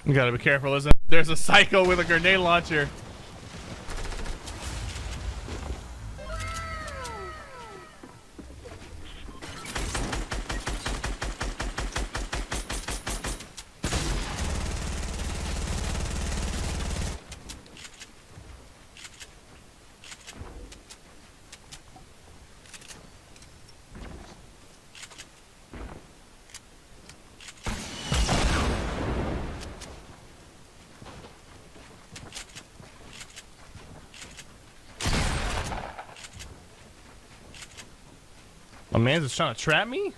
You gotta be careful, isn't there's a psycho with a grenade launcher. My man's just trying to trap me?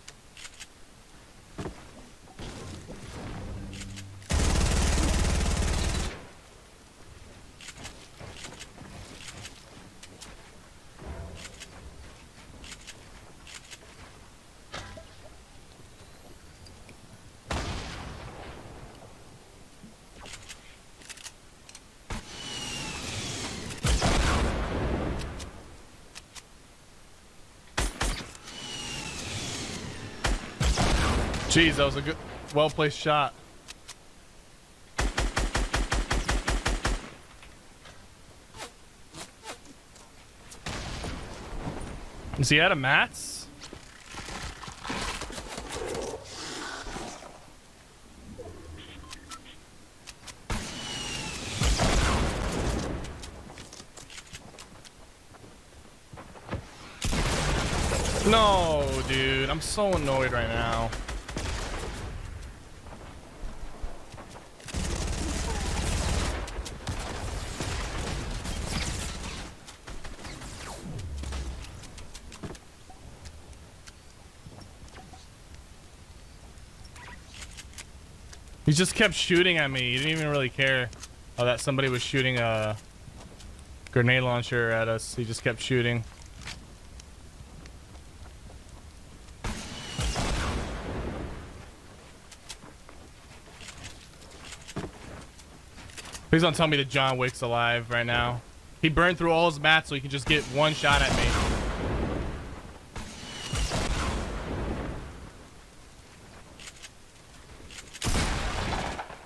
Jeez, that was a good, well-placed shot. Is he out of mats? No, dude, I'm so annoyed right now. He just kept shooting at me. He didn't even really care that somebody was shooting a grenade launcher at us. He just kept shooting. Please don't tell me that John Wick's alive right now. He burned through all his mats so he could just get one shot at me.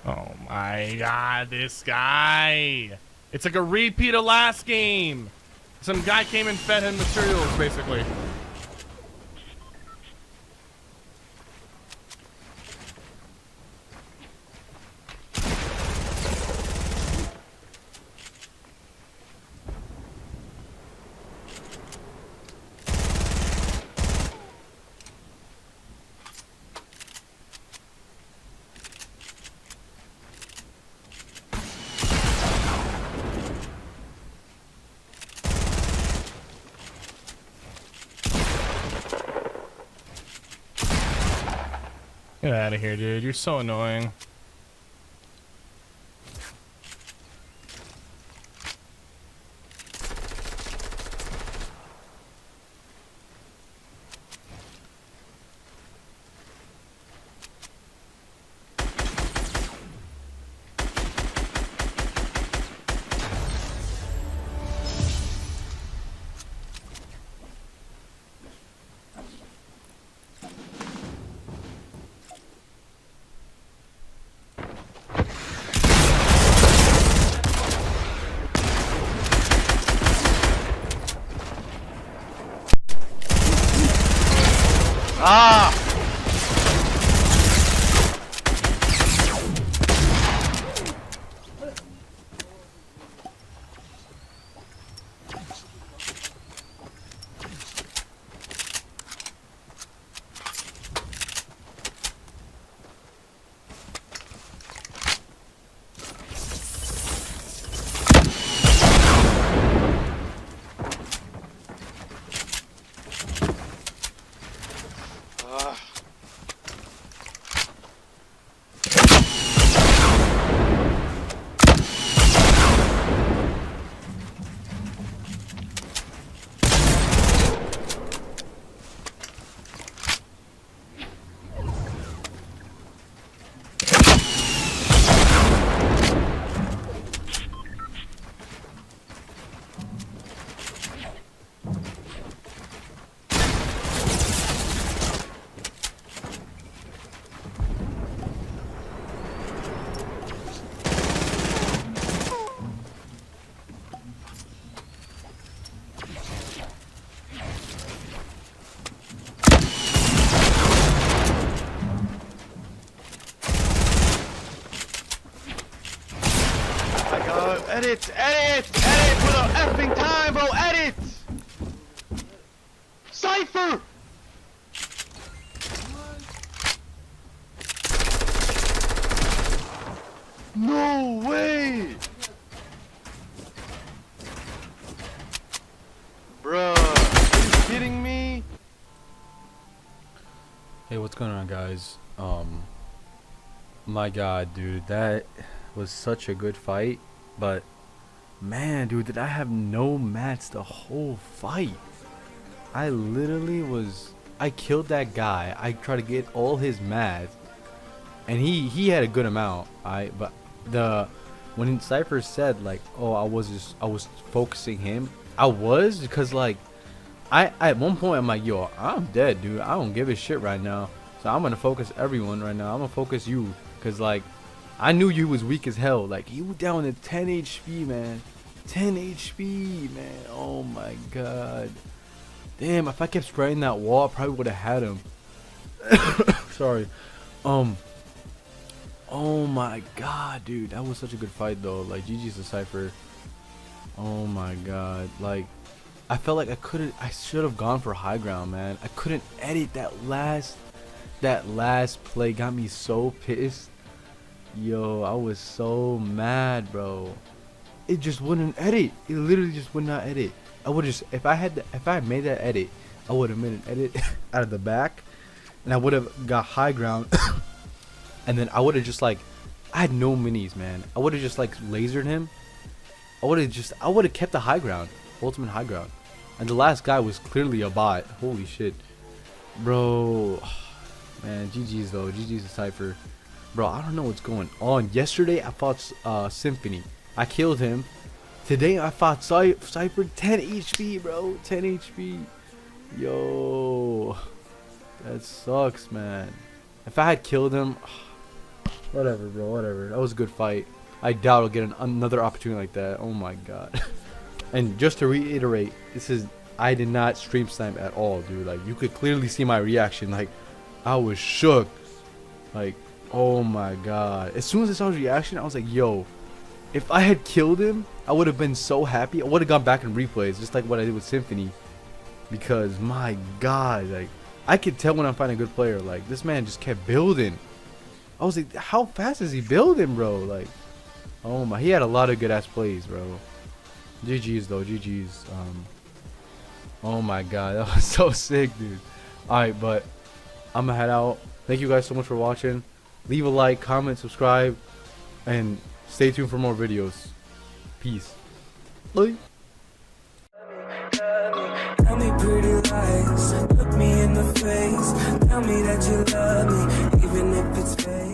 Oh my god, this guy. It's like a repeat of last game. Some guy came and fed him materials, basically. Get out of here, dude. You're so annoying. Edit! Edit! Edit for the effing time, bro! Edit! Sypher! No way! Bruh, are you kidding me? Hey, what's going on, guys? My god, dude, that was such a good fight, but man, dude, did I have no mats the whole fight. I killed that guy. I tried to get all his mats, and he had a good amount. When Sypher said like, oh, I was focusing him, I was, because like at one point I'm like, yo, I'm dead, dude. I don't give a shit right now. So I'm gonna focus everyone right now. I'm gonna focus you, cause like I knew you was weak as hell. Like he was down to 10 HP, man. 10 HP, man. Oh my god. Damn, if I kept spraying that wall, I probably would have had him. Sorry. Oh my god, dude, that was such a good fight though. Like GG's to Sypher. Oh my god, like I felt like I should have gone for high ground, man. I couldn't edit that last play. Got me so pissed. Yo, I was so mad, bro. It just wouldn't edit. It literally just would not edit. I would just, if I had made that edit, I would have made an edit out of the back, and I would have got high ground. And then I would have just like, I had no minis, man. I would have just like lasered him. I would have kept the high ground, ultimate high ground. And the last guy was clearly a bot. Holy shit, bro. Man, GG's though. GG's to Sypher. Bro, I don't know what's going on. Yesterday I fought Symfuhny. I killed him. Today I fought Sypher. 10 HP, bro. 10 HP. Yo, that sucks, man. If I had killed him, whatever, bro. Whatever. That was a good fight. I doubt I'll get another opportunity like that. Oh my god. And just to reiterate, I did not stream snipe at all, dude. Like you could clearly see my reaction. Like I was shook. Like, oh my god. As soon as I saw his reaction, I was like, yo, if I had killed him, I would have been so happy. I would have gone back and replays, just like what I did with Symfuhny. Because my god, like I could tell when I'm finding a good player. Like this man just kept building. I was like, how fast is he building, bro? Like, oh my, he had a lot of good ass plays, bro. GG's though, GG's. Oh my god, that was so sick, dude. Alright, but I'm gonna head out. Thank you guys so much for watching. Leave a like, comment, subscribe, and stay tuned for more videos. Peace. Bye. Tell me pretty lies, look me in the face. Tell me that you love me, even if it's fake.